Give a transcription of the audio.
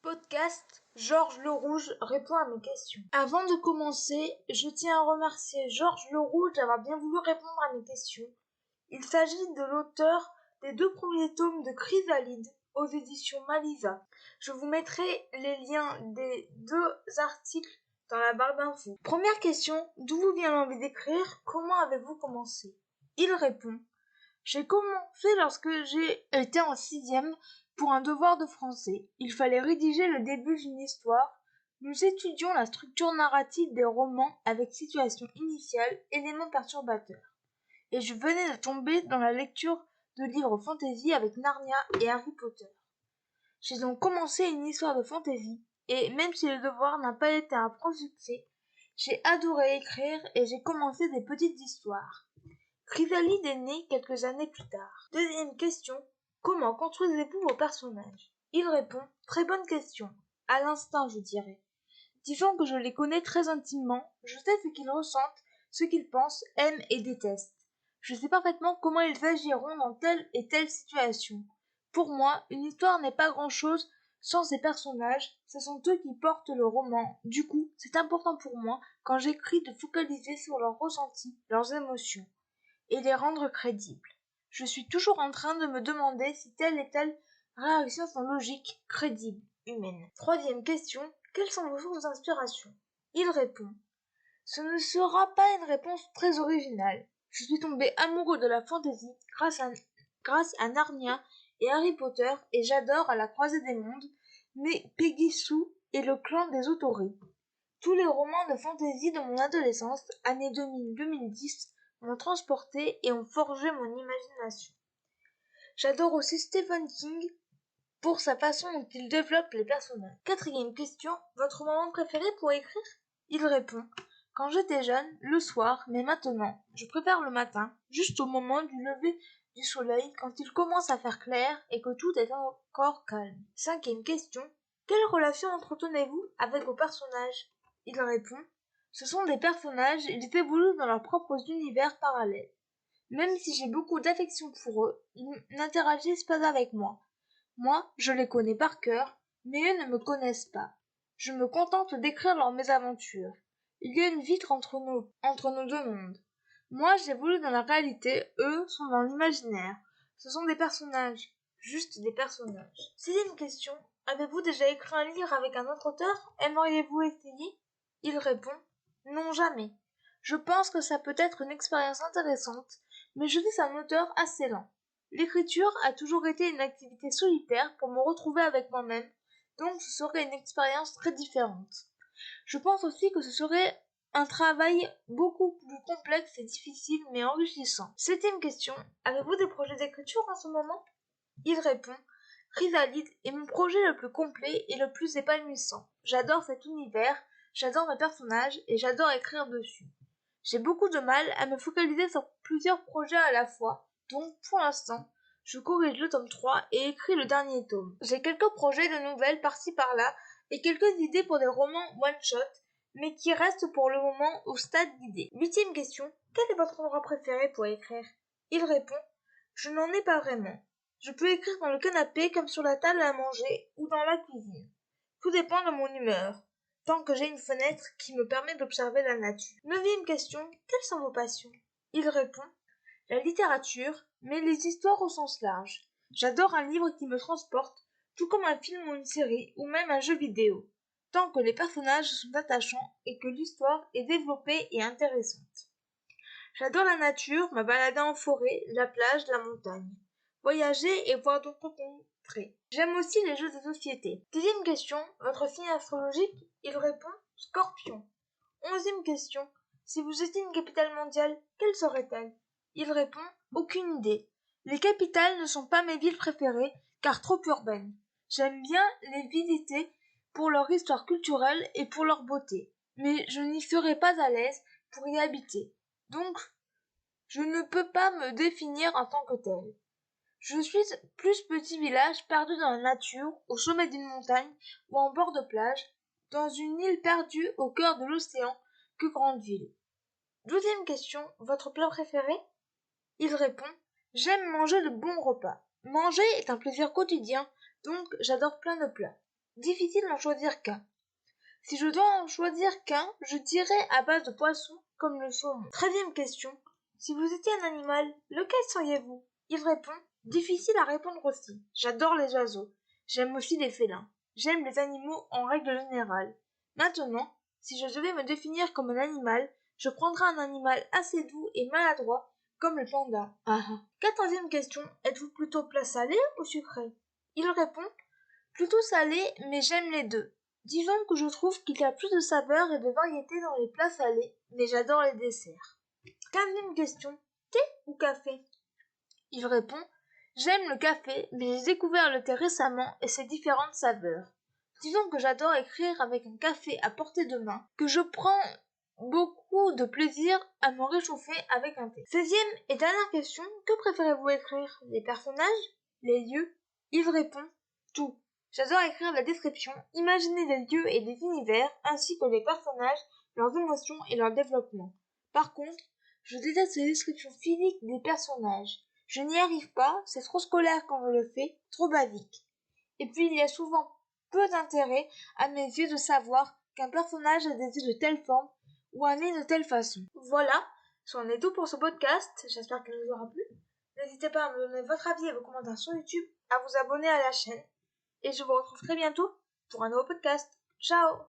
Podcast, Georges Le Rouge répond à mes questions. Avant de commencer, je tiens à remercier Georges Le Rouge d'avoir bien voulu répondre à mes questions. Il s'agit de l'auteur des 2 premiers tomes de Chrysalide aux éditions Malisa. Je vous mettrai les liens des 2 articles dans la barre d'infos. Première question, d'où vous vient l'envie d'écrire? Comment avez-vous commencé? Il répond: j'ai commencé lorsque j'ai été en 6e pour un devoir de français. Il fallait rédiger le début d'une histoire. Nous étudions la structure narrative des romans avec situation initiale, éléments perturbateurs. Et je venais de tomber dans la lecture de livres fantasy avec Narnia et Harry Potter. J'ai donc commencé une histoire de fantasy, et même si le devoir n'a pas été un franc succès, j'ai adoré écrire et j'ai commencé des petites histoires. Chrysalide est née quelques années plus tard. Deuxième question, comment construisez-vous vos personnages? Il répond, très bonne question. À l'instinct, je dirais. Disons que je les connais très intimement, je sais ce qu'ils ressentent, ce qu'ils pensent, aiment et détestent. Je sais parfaitement comment ils agiront dans telle et telle situation. Pour moi, une histoire n'est pas grand-chose sans ses personnages, ce sont eux qui portent le roman. Du coup, c'est important pour moi, quand j'écris, de focaliser sur leurs ressentis, leurs émotions, et les rendre crédibles. Je suis toujours en train de me demander si telle et telle réaction sont logiques, crédibles, humaines. Troisième question, quelles sont vos sources d'inspiration? Il répond, ce ne sera pas une réponse très originale. Je suis tombé amoureux de la fantasy grâce à Narnia et Harry Potter et j'adore À la croisée des mondes, mais Peggy Sue et le clan des Autori. Tous les romans de fantasy de mon adolescence, années 2000-2010, m'ont transporté et ont forgé mon imagination. J'adore aussi Stephen King pour sa façon dont il développe les personnages. Quatrième question, votre moment préféré pour écrire? Il répond, quand j'étais jeune, le soir, mais maintenant, je préfère le matin, juste au moment du lever du soleil, quand il commence à faire clair et que tout est encore calme. Cinquième question, quelle relation entretenez-vous avec vos personnages? Il répond, ce sont des personnages, ils évoluent dans leurs propres univers parallèles. Même si j'ai beaucoup d'affection pour eux, ils n'interagissent pas avec moi. Moi, je les connais par cœur, mais eux ne me connaissent pas. Je me contente d'écrire leurs mésaventures. Il y a une vitre entre nos 2 mondes. Moi, j'évolue dans la réalité, eux sont dans l'imaginaire. Ce sont des personnages, juste des personnages. Sixième question, avez-vous déjà écrit un livre avec un autre auteur? Aimeriez-vous essayer? Il répond, non jamais. Je pense que ça peut être une expérience intéressante, mais je suis un auteur assez lent. L'écriture a toujours été une activité solitaire pour me retrouver avec moi-même, donc ce serait une expérience très différente. Je pense aussi que ce serait un travail beaucoup plus complexe et difficile mais enrichissant. Septième question, avez-vous des projets d'écriture en ce moment? Il répond, Chrysalide est mon projet le plus complet et le plus épanouissant. J'adore cet univers, j'adore mes personnages et j'adore écrire dessus. J'ai beaucoup de mal à me focaliser sur plusieurs projets à la fois, donc pour l'instant, je corrige le tome 3 et écris le dernier tome. J'ai quelques projets de nouvelles par-ci par-là et quelques idées pour des romans one-shot, mais qui restent pour le moment au stade d'idées. Huitième question, quel est votre endroit préféré pour écrire? Il répond, je n'en ai pas vraiment. Je peux écrire dans le canapé comme sur la table à manger ou dans la cuisine. Tout dépend de mon humeur, tant que j'ai une fenêtre qui me permet d'observer la nature. Neuvième question, quelles sont vos passions? Il répond, la littérature, mais les histoires au sens large. J'adore un livre qui me transporte, tout comme un film ou une série, ou même un jeu vidéo, tant que les personnages sont attachants et que l'histoire est développée et intéressante. J'adore la nature, me balader en forêt, la plage, la montagne. Voyager et voir d'autres contrées. J'aime aussi les jeux de société. Dixième question, votre signe astrologique? Il répond, Scorpion. Onzième question, si vous étiez une capitale mondiale, quelle serait-elle? Il répond, aucune idée. Les capitales ne sont pas mes villes préférées, car trop urbaines. J'aime bien les visiter pour leur histoire culturelle et pour leur beauté, mais je n'y serais pas à l'aise pour y habiter. Donc, je ne peux pas me définir en tant que tel. Je suis plus petit village perdu dans la nature, au sommet d'une montagne ou en bord de plage, dans une île perdue au cœur de l'océan, que grande ville. Douzième question, votre plat préféré? Il répond, j'aime manger de bons repas. Manger est un plaisir quotidien, donc j'adore plein de plats. difficile d'en choisir qu'un. Si je dois en choisir qu'un, je dirais à base de poisson, comme le saumon. 13e question. Si vous étiez un animal, lequel seriez-vous? Il répond, difficile à répondre aussi. J'adore les oiseaux. J'aime aussi les félins. J'aime les animaux en règle générale. Maintenant, si je devais me définir comme un animal, je prendrais un animal assez doux et maladroit, comme le panda. 14e question. Êtes-vous plutôt plat salé ou sucré? Il répond, plutôt salé, mais j'aime les deux. Disons que je trouve qu'il y a plus de saveur et de variété dans les plats salés, mais j'adore les desserts. 15e question. Thé ou café? Il répond, j'aime le café, mais j'ai découvert le thé récemment et ses différentes saveurs. Disons que j'adore écrire avec un café à portée de main, que je prends beaucoup de plaisir à me réchauffer avec un thé. 16e et dernière question. Que préférez-vous écrire? Les personnages? Les lieux? Il répond, tout. J'adore écrire la description, imaginer les lieux et les univers, ainsi que les personnages, leurs émotions et leur développement. Par contre, je déteste les descriptions physiques des personnages. Je n'y arrive pas, c'est trop scolaire quand je le fais, trop basique. Et puis il y a souvent peu d'intérêt, à mes yeux, de savoir qu'un personnage a des yeux de telle forme ou un nez de telle façon. Voilà, c'en est tout pour ce podcast, j'espère qu'il vous aura plu. N'hésitez pas à me donner votre avis et vos commentaires sur YouTube, à vous abonner à la chaîne. Et je vous retrouve très bientôt pour un nouveau podcast. Ciao!